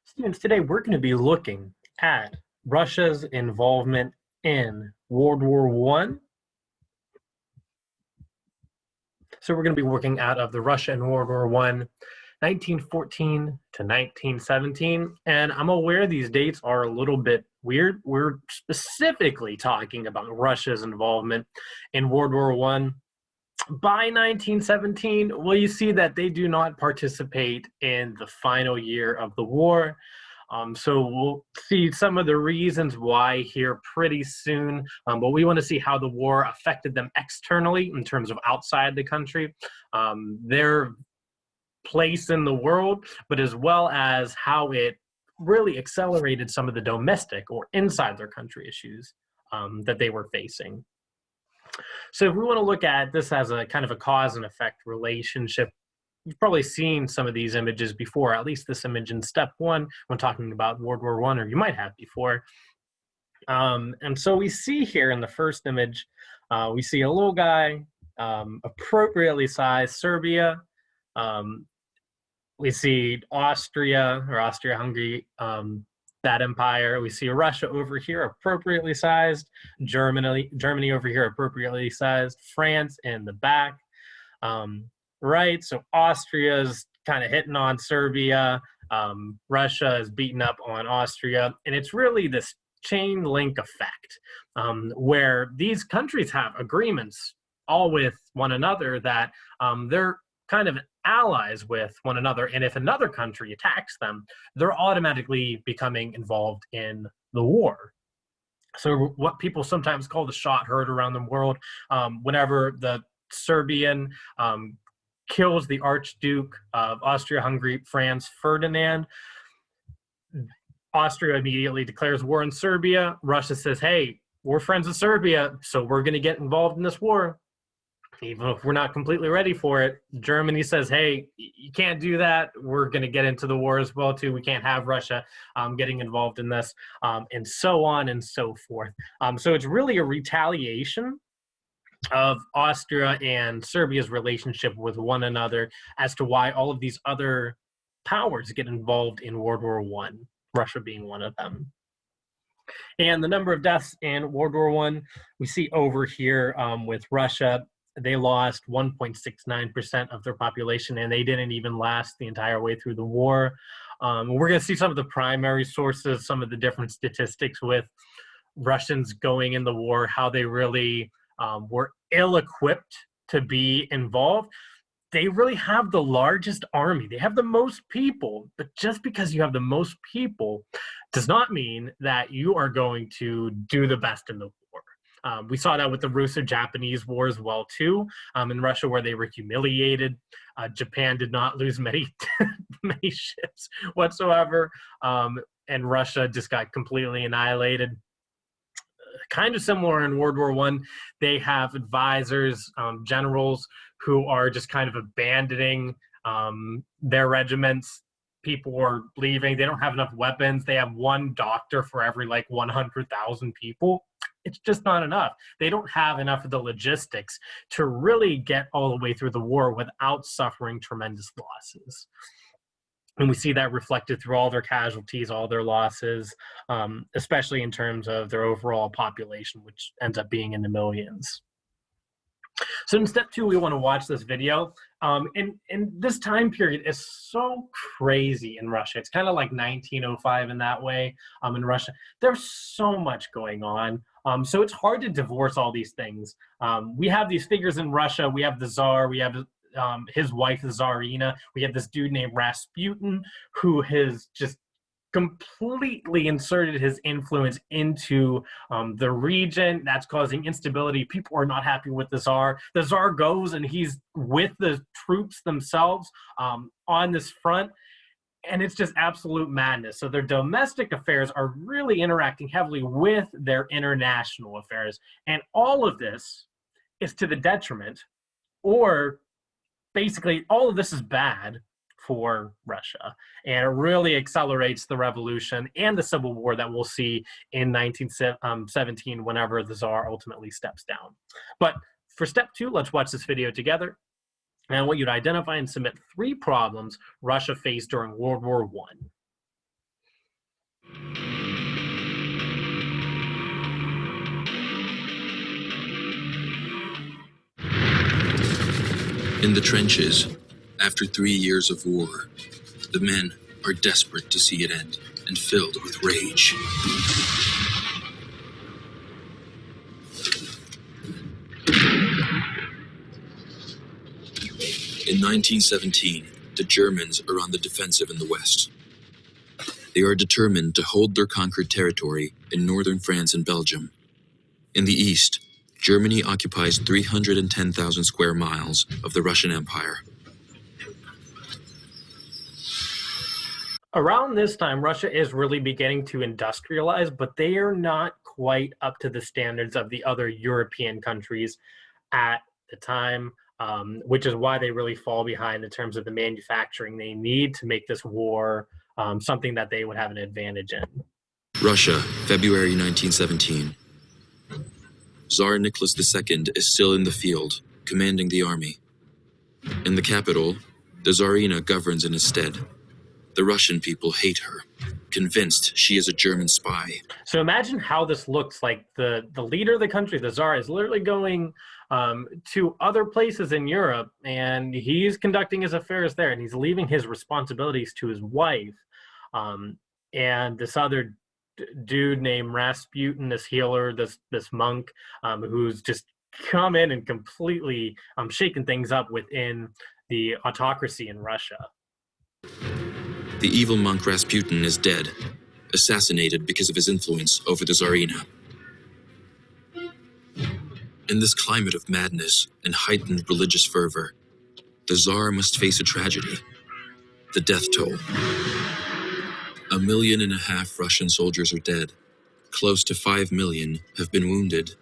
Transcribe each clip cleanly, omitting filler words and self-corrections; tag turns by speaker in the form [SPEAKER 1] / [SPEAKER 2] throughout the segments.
[SPEAKER 1] Students, today we're going to be looking at Russia's involvement in World War One. So we're going to be working out of the Russia in World War One, 1914 to 1917. And I'm aware these dates are a little bit weird. We're specifically talking about Russia's involvement in World War One. By 1917, well, you see that they do not participate in the final year of the war. So we'll see some of the reasons why here pretty soon, but we want to see how the war affected them externally in terms of outside the country, their place in the world, but as well as how it really accelerated some of the domestic or inside their country issues that they were facing. So if we want to look at this as a kind of a cause and effect relationship, you've probably seen some of these images before, at least this image in step one when talking about World War One, or you might have before. And so we see here in the first image, we see a little guy, appropriately sized Serbia. We see Austria or Austria-Hungary, that empire. We see Russia over here, appropriately sized. Germany over here, appropriately sized. France in the back. Right, so Austria's kind of hitting on Serbia. Russia is beating up on Austria. And it's really this chain link effect where these countries have agreements all with one another that they're kind of allies with one another. And if another country attacks them, they're automatically becoming involved in the war. So what people sometimes call the shot heard around the world, whenever the Serbian kills the Archduke of Austria-Hungary, Franz Ferdinand, Austria immediately declares war on Serbia. Russia says, hey, we're friends with Serbia, so we're going to get involved in this war, even if we're not completely ready for it. Germany says, hey, you can't do that. We're going to get into the war as well, too. We can't have Russia getting involved in this, and so on and so forth. So it's really a retaliation of Austria and Serbia's relationship with one another as to why all of these other powers get involved in World War One, Russia being one of them. And the number of deaths in World War One, we see over here with Russia. They lost 1.69% of their population, and they didn't even last the entire way through the war. We're going to see some of the primary sources, some of the different statistics with Russians going in the war, how they really were ill-equipped to be involved. They really have the largest army. They have the most people, but just because you have the most people does not mean that you are going to do the best in the war. We saw that with the Russo-Japanese War as well, too, in Russia, where they were humiliated. Japan did not lose many, many ships whatsoever, and Russia just got completely annihilated. Kind of similar in World War One, they have advisors, generals who are just kind of abandoning their regiments. People are leaving. They don't have enough weapons. They have one doctor for every like 100,000 people. It's just not enough. They don't have enough of the logistics to really get all the way through the war without suffering tremendous losses. And we see that reflected through all their casualties, all their losses, especially in terms of their overall population, which ends up being in the millions. So in step two, we want to watch this video. And this time period is so crazy in Russia. It's kind of like 1905 in that way in Russia. There's so much going on. So it's hard to divorce all these things. We have these figures in Russia. We have the Tsar. We have his wife, the Tsarina. We have this dude named Rasputin, who has just completely inserted his influence into the region. That's causing instability. People are not happy with the Tsar. The Tsar goes and he's with the troops themselves on this front, and it's just absolute madness. So their domestic affairs are really interacting heavily with their international affairs, and all of this is to the detriment, or basically all of this is bad for Russia, and it really accelerates the revolution and the civil war that we'll see in 1917 whenever the Tsar ultimately steps down. But for step two, let's watch this video together. And I want you to identify and submit 3 problems Russia faced during World War I.
[SPEAKER 2] In the trenches, after 3 years of war, the men are desperate to see it end and filled with rage. In 1917, the Germans are on the defensive in the West. They are determined to hold their conquered territory in northern France and Belgium. In the East, Germany occupies 310,000 square miles of the Russian Empire.
[SPEAKER 1] Around this time, Russia is really beginning to industrialize, but they are not quite up to the standards of the other European countries at the time, which is why they really fall behind in terms of the manufacturing they need to make this war something that they would have an advantage in.
[SPEAKER 2] Russia, February 1917. Tsar Nicholas II is still in the field, commanding the army. In the capital, the Tsarina governs in his stead. The Russian people hate her, convinced she is a German spy.
[SPEAKER 1] So imagine how this looks like the leader of the country, the Tsar, is literally going to other places in Europe, and he's conducting his affairs there, and he's leaving his responsibilities to his wife. And this other dude named Rasputin, this healer, this monk, who's just come in and completely shaken things up within the autocracy in Russia.
[SPEAKER 2] The evil monk Rasputin is dead, assassinated because of his influence over the Tsarina. In this climate of madness and heightened religious fervor, the Tsar must face a tragedy: the death toll. 1.5 million Russian soldiers are dead. Close to 5 million have been wounded.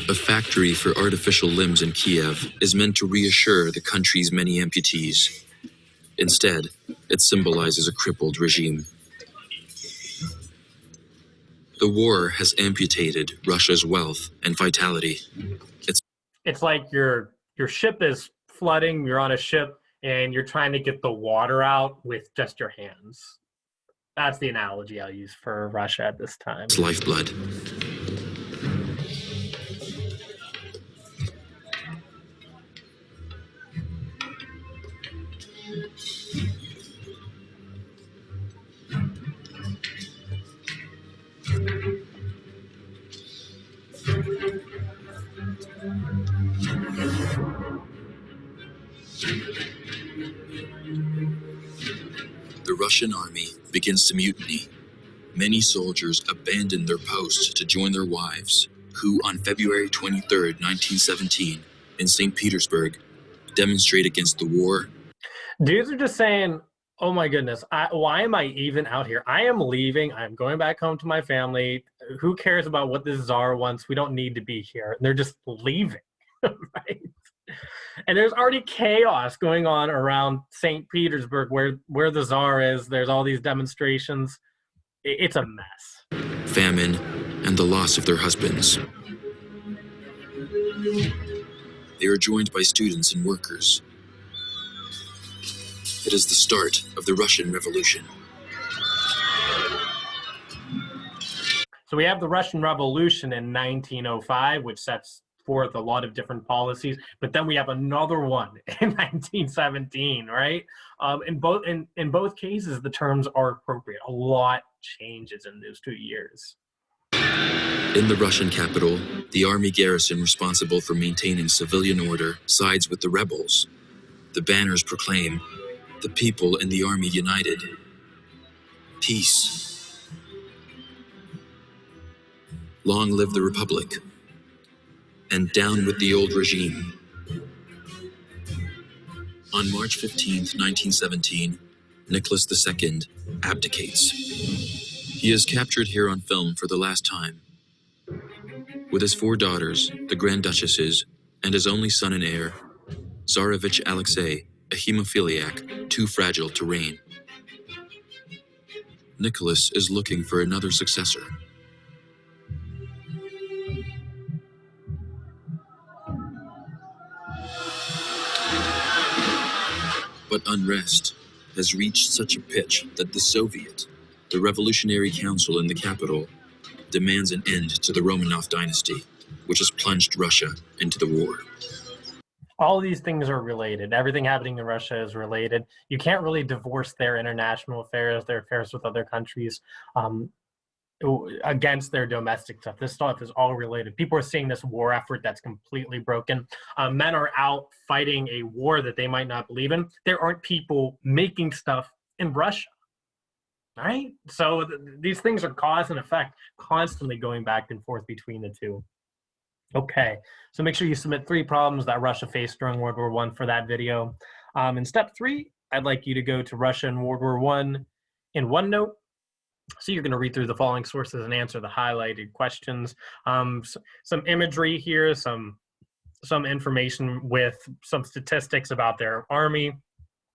[SPEAKER 2] A factory for artificial limbs in Kiev is meant to reassure the country's many amputees. Instead, it symbolizes a crippled regime. The war has amputated Russia's wealth and vitality.
[SPEAKER 1] It's like your ship is flooding, you're on a ship, and you're trying to get the water out with just your hands. That's the analogy I'll use for Russia at this time.
[SPEAKER 2] It's lifeblood. The Russian army begins to mutiny. Many soldiers abandon their posts to join their wives, who on February 23, 1917, in St. Petersburg, demonstrate against the war.
[SPEAKER 1] Dudes are just saying, oh my goodness, why am I even out here? I am leaving. I'm going back home to my family. Who cares about what the Tsar wants? We don't need to be here. And they're just leaving, right? And there's already chaos going on around St. Petersburg where the Tsar is. There's all these demonstrations. It's a mess.
[SPEAKER 2] Famine and the loss of their husbands. They are joined by students and workers. It is the start of the Russian Revolution.
[SPEAKER 1] So we have the Russian Revolution in 1905, which sets forth a lot of different policies, but then we have another one in 1917, right? In both cases, the terms are appropriate. A lot changes in those 2 years.
[SPEAKER 2] In the Russian capital, the army garrison responsible for maintaining civilian order sides with the rebels. The banners proclaim, "The people and the army united. Peace. Long live the Republic. And down with the old regime." On March 15th, 1917, Nicholas II abdicates. He is captured here on film for the last time. With his 4 daughters, the Grand Duchesses, and his only son and heir, Tsarevich Alexei, a hemophiliac, too fragile to reign. Nicholas is looking for another successor. But unrest has reached such a pitch that the Soviet, the Revolutionary Council in the capital, demands an end to the Romanov dynasty, which has plunged Russia into the war.
[SPEAKER 1] All these things are related. Everything happening in Russia is related. You can't really divorce their international affairs, their affairs with other countries, against their domestic stuff. This stuff is all related. People are seeing this war effort that's completely broken. Men are out fighting a war that they might not believe in. There aren't people making stuff in Russia. All right? So these things are cause and effect, constantly going back and forth between the two. Okay, so make sure you submit 3 problems that Russia faced during World War I for that video. In step 3, I'd like you to go to Russia and World War I in OneNote. So you're going to read through the following sources and answer the highlighted questions. Some imagery here, some information with some statistics about their army,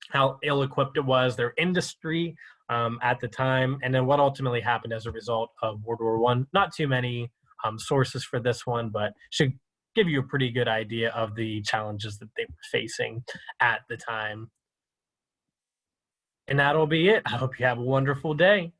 [SPEAKER 1] how ill-equipped it was, their industry at the time, and then what ultimately happened as a result of World War I. Not too many sources for this one, but should give you a pretty good idea of the challenges that they were facing at the time. And that'll be it. I hope you have a wonderful day.